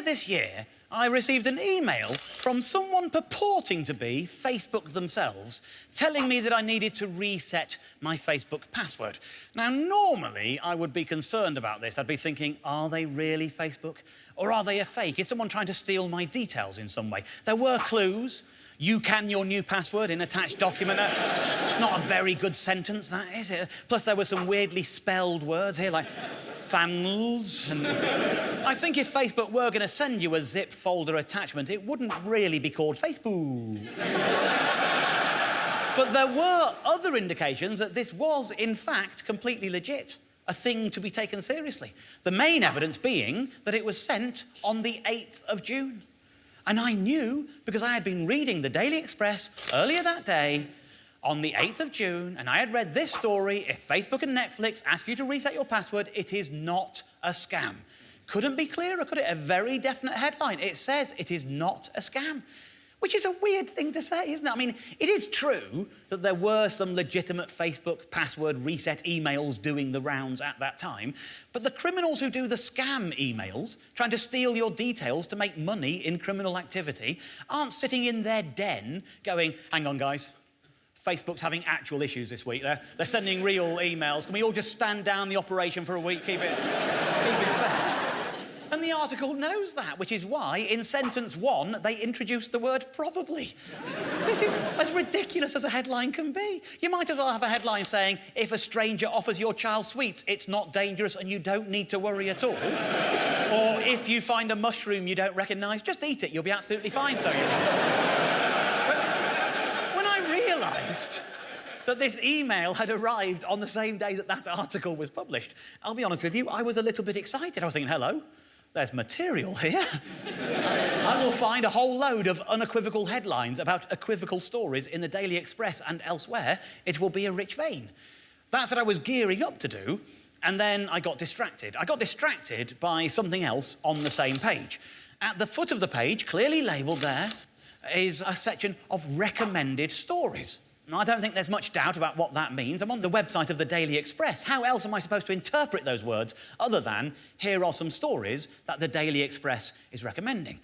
earlier this year, I received an email from someone purporting to be Facebook themselves, telling me that I needed to reset my Facebook password. Now, normally, I would be concerned about this. I'd be thinking, are they really Facebook? Or are they a fake? Is someone trying to steal my details in some way? There were clues. You can your new password in attached document. Not a very good sentence, that, is it? Plus, there were some weirdly spelled words here, like fans. And I think if Facebook were going to send you a zip folder attachment, it wouldn't really be called Facebook. But there were other indications that this was, in fact, completely legit. A thing to be taken seriously. The main evidence being that it was sent on the 8th of June. And I knew, because I had been reading the Daily Express earlier that day, on the 8th of June, and I had read this story: if Facebook and Netflix ask you to reset your password, it is not a scam. Couldn't be clearer, could it? A very definite headline. It says it is not a scam. Which is a weird thing to say, isn't it? I mean, it is true that there were some legitimate Facebook password reset emails doing the rounds at that time, but the criminals who do the scam emails, trying to steal your details to make money in criminal activity, aren't sitting in their den going, hang on, guys, Facebook's having actual issues this week. They're sending real emails. Can we all just stand down the operation for a week, keep it fair? And the article knows that, which is why, in sentence 1, they introduced the word probably. This is as ridiculous as a headline can be. You might as well have a headline saying, if a stranger offers your child sweets, it's not dangerous and you don't need to worry at all. Or if you find a mushroom you don't recognise, just eat it, you'll be absolutely fine, so you know. But when I realised that this email had arrived on the same day that that article was published, I'll be honest with you, I was a little bit excited. I was thinking, hello, there's material here. I will find a whole load of unequivocal headlines about equivocal stories in the Daily Express and elsewhere. It will be a rich vein. That's what I was gearing up to do, and then I got distracted. I got distracted by something else on the same page. At the foot of the page, clearly labelled there, is a section of recommended stories. Now, I don't think there's much doubt about what that means. I'm on the website of the Daily Express. How else am I supposed to interpret those words other than, here are some stories that the Daily Express is recommending?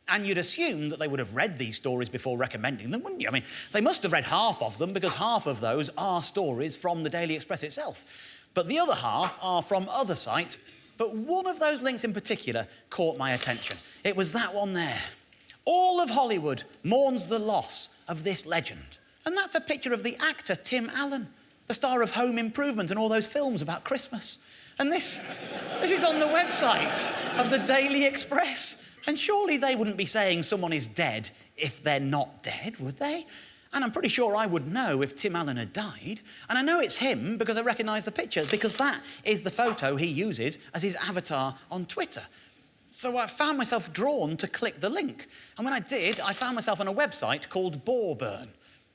And you'd assume that they would have read these stories before recommending them, wouldn't you? I mean, they must have read half of them, because half of those are stories from the Daily Express itself. But the other half are from other sites. But one of those links in particular caught my attention. It was that one there. All of Hollywood mourns the loss of this legend. And that's a picture of the actor Tim Allen, the star of Home Improvement and all those films about Christmas. And this is on the website of the Daily Express. And surely they wouldn't be saying someone is dead if they're not dead, would they? And I'm pretty sure I would know if Tim Allen had died. And I know it's him because I recognise the picture, because that is the photo he uses as his avatar on Twitter. So I found myself drawn to click the link. And when I did, I found myself on a website called Gorman.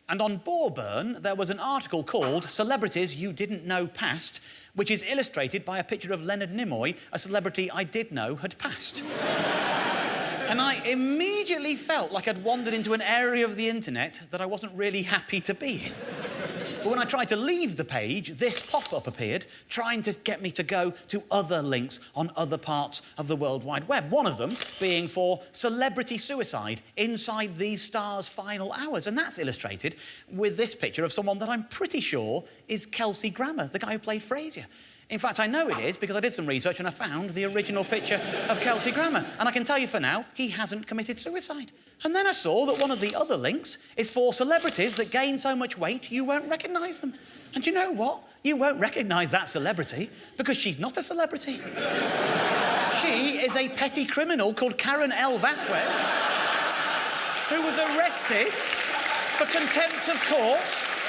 And on Gorman, there was an article called Celebrities You Didn't Know Passed, which is illustrated by a picture of Leonard Nimoy, a celebrity I did know had passed. And I immediately felt like I'd wandered into an area of the internet that I wasn't really happy to be in. But when I tried to leave the page, this pop-up appeared, trying to get me to go to other links on other parts of the World Wide Web. One of them being for celebrity suicide inside these stars' final hours. And that's illustrated with this picture of someone that I'm pretty sure is Kelsey Grammer, the guy who played Frasier. In fact, I know it is because I did some research and I found the original picture of Kelsey Grammer. And I can tell you for now, he hasn't committed suicide. And then I saw that one of the other links is for celebrities that gain so much weight you won't recognise them. And you know what? You won't recognise that celebrity because she's not a celebrity. She is a petty criminal called Karen L. Vasquez, who was arrested for contempt of court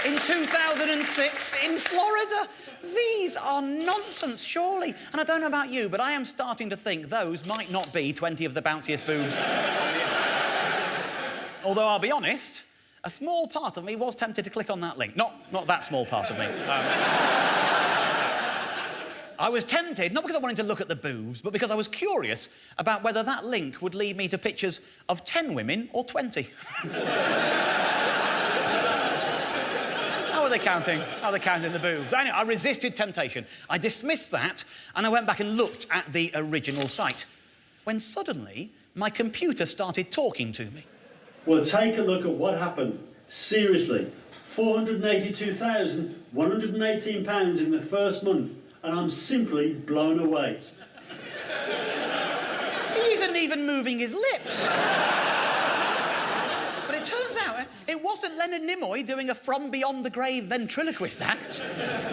in 2006 in Florida. These are nonsense, surely. And I don't know about you, but I am starting to think those might not be 20 of the bounciest boobs on the internet. Although I'll be honest, a small part of me was tempted to click on that link. Not that small part of me. I was tempted, not because I wanted to look at the boobs, but because I was curious about whether that link would lead me to pictures of 10 women or 20. How are they counting? How are they counting the boobs? Anyway, I resisted temptation. I dismissed that, and I went back and looked at the original site. when suddenly my computer started talking to me. Well, take a look at what happened. Seriously, £482,118 in the first month, and I'm simply blown away. He isn't even moving his lips. But it turns out it wasn't Leonard Nimoy doing a from beyond the grave ventriloquist act.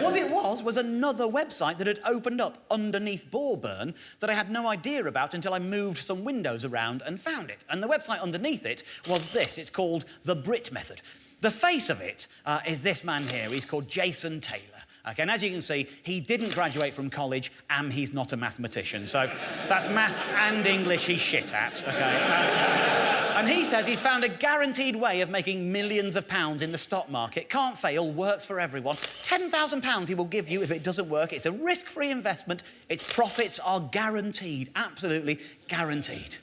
What it was another website that had opened up underneath Gorman that I had no idea about until I moved some windows around and found it. And the website underneath it was this. It's called The Brit Method. The face of it is this man here. He's called Jason Taylor. Okay, and as you can see, he didn't graduate from college and he's not a mathematician. So that's maths and English he's shit at, okay? And he says he's found a guaranteed way of making millions of pounds in the stock market. Can't fail, works for everyone. £10,000 he will give you if it doesn't work. It's a risk-free investment. Its profits are guaranteed, absolutely guaranteed.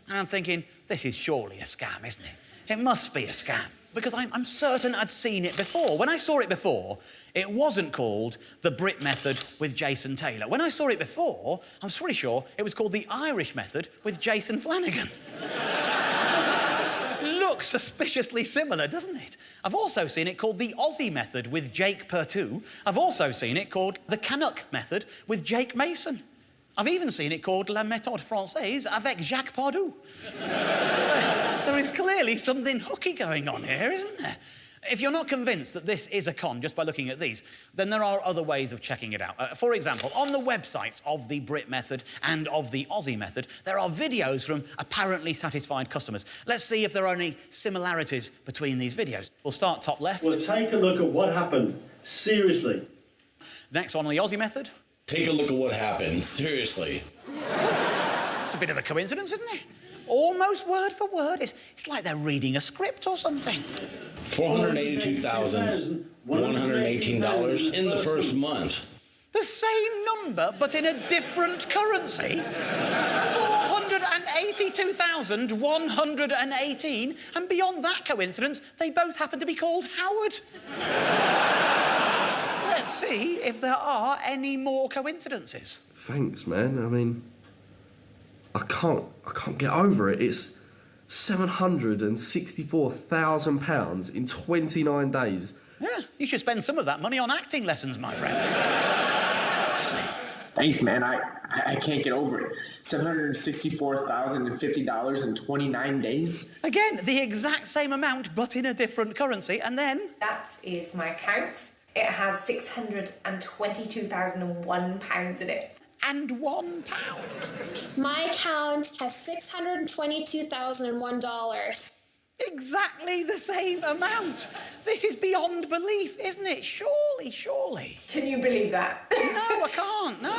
And I'm thinking, this is surely a scam, isn't it? It must be a scam. Because I'm certain I'd seen it before. When I saw it before, it wasn't called The Brit Method with Jason Taylor. When I saw it before, I'm pretty sure it was called The Irish Method with Jason Flanagan. Looks suspiciously similar, doesn't it? I've also seen it called The Aussie Method with Jake Perttu. I've also seen it called The Canuck Method with Jake Mason. I've even seen it called La Méthode Française avec Jacques Pardou. There is clearly something hooky going on here, isn't there? If you're not convinced that this is a con just by looking at these, then there are other ways of checking it out. For example, on the websites of the Brit Method and of the Aussie Method, there are videos from apparently satisfied customers. Let's see if there are any similarities between these videos. We'll start top left. Well, take a look at what happened. Seriously. Next one on the Aussie Method. Take a look at what happened. Seriously. It's a bit of a coincidence, isn't it? Almost word for word. It's like they're reading a script or something. $482,118 in the first month. The same number, but in a different currency. 482,118, and beyond that coincidence, they both happen to be called Howard. Let's see if there are any more coincidences. Thanks, man. I mean, I can't get over it. It's £764,000 in 29 days. Yeah, you should spend some of that money on acting lessons, my friend. Thanks, man. I can't get over it. $764,050 in 29 days. Again, the exact same amount, but in a different currency, and then... That is my account. It has £622,001 in it. And £1. My account has $622,001. Exactly the same amount. This is beyond belief, isn't it? Surely, surely. Can you believe that? No, I can't, no.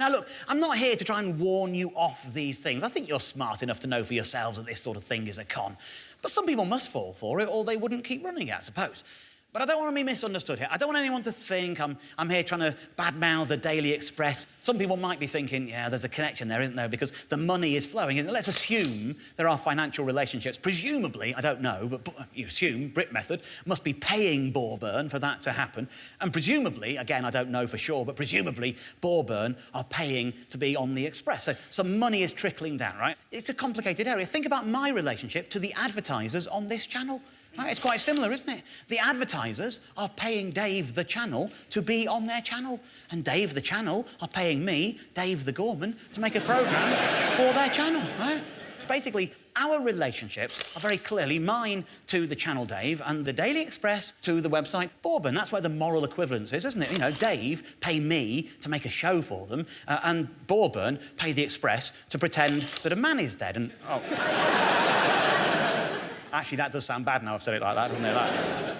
Now, look, I'm not here to try and warn you off these things. I think you're smart enough to know for yourselves that this sort of thing is a con. But some people must fall for it, or they wouldn't keep running it, I suppose. But I don't want to be misunderstood here. I don't want anyone to think I'm here trying to badmouth the Daily Express. Some people might be thinking, yeah, there's a connection there, isn't there? Because the money is flowing. And let's assume there are financial relationships. Presumably, I don't know, but you assume Brit Method must be paying Gorman for that to happen. And presumably, again, I don't know for sure, but presumably Gorman are paying to be on the Express. So some money is trickling down, right? It's a complicated area. Think about my relationship to the advertisers on this channel. Right, it's quite similar, isn't it? The advertisers are paying Dave the Channel to be on their channel. And Dave the Channel are paying me, Dave the Gorman, to make a programme for their channel, right? Basically, our relationships are very clearly mine to the channel Dave and the Daily Express to the website Gorman. That's where the moral equivalence is, isn't it? You know, Dave pay me to make a show for them and Gorman pay the Express to pretend that a man is dead and... Oh. Actually, that does sound bad now I've said it like that, doesn't it?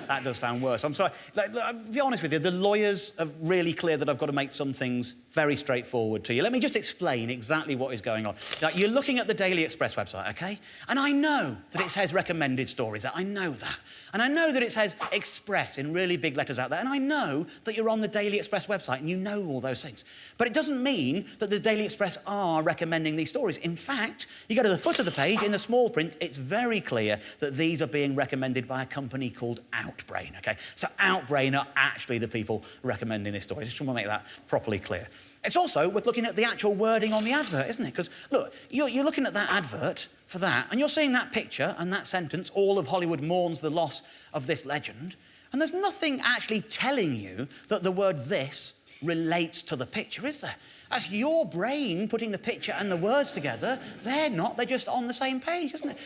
That does sound worse. I'm sorry. I'll be honest with you, the lawyers are really clear that I've got to make some things very straightforward to you. Let me just explain exactly what is going on. Now, you're looking at the Daily Express website, OK? And I know that it says recommended stories. I know that. And I know that it says Express in really big letters out there. And I know that you're on the Daily Express website and you know all those things. But it doesn't mean that the Daily Express are recommending these stories. In fact, you go to the foot of the page, in the small print, it's very clear that these are being recommended by a company called Out. Outbrain, okay? So Outbrain are actually the people recommending this story. I just want to make that properly clear. It's also worth looking at the actual wording on the advert, isn't it? Because, look, you're looking at that advert for that, and you're seeing that picture and that sentence, all of Hollywood mourns the loss of this legend, and there's nothing actually telling you that the word this relates to the picture, is there? That's your brain putting the picture and the words together. They're not, they're just on the same page, isn't it?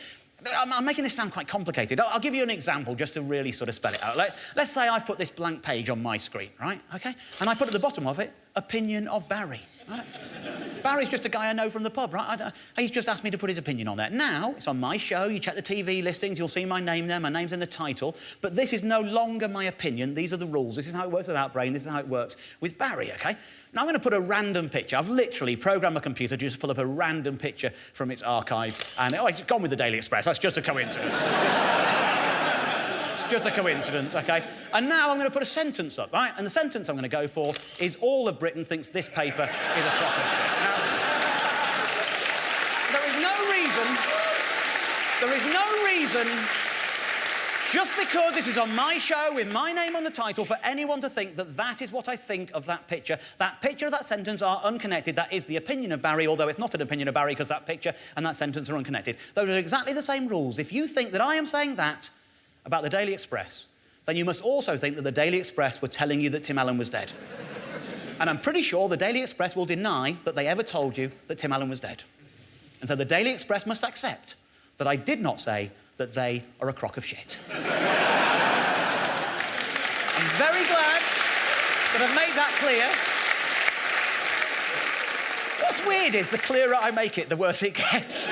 I'm making this sound quite complicated. I'll give you an example just to really sort of spell it out. Let's say I've put this blank page on my screen, right? Okay? And I put at the bottom of it, opinion of Barry, right? Barry's just a guy I know from the pub, right? He's just asked me to put his opinion on there. Now, it's on my show, you check the TV listings, you'll see my name there, my name's in the title, but this is no longer my opinion, these are the rules. This is how it works with Outbrain, this is how it works with Barry, okay? Now I'm going to put a random picture. I've literally programmed a computer to just pull up a random picture from its archive, and it's gone with the Daily Express. That's just a coincidence. It's just a coincidence, okay? And now I'm going to put a sentence up, right? And the sentence I'm going to go for is all of Britain thinks this paper is a crock of shit. Now, there is no reason, just because this is on my show with my name on the title, for anyone to think that that is what I think of that picture. That picture, that sentence are unconnected. That is the opinion of Barry, although it's not an opinion of Barry because that picture and that sentence are unconnected. Those are exactly the same rules. If you think that I am saying that about the Daily Express, then you must also think that the Daily Express were telling you that Tim Allen was dead. And I'm pretty sure the Daily Express will deny that they ever told you that Tim Allen was dead. And so the Daily Express must accept that I did not say that they are a crock of shit. I'm very glad that I've made that clear. What's weird is the clearer I make it, the worse it gets.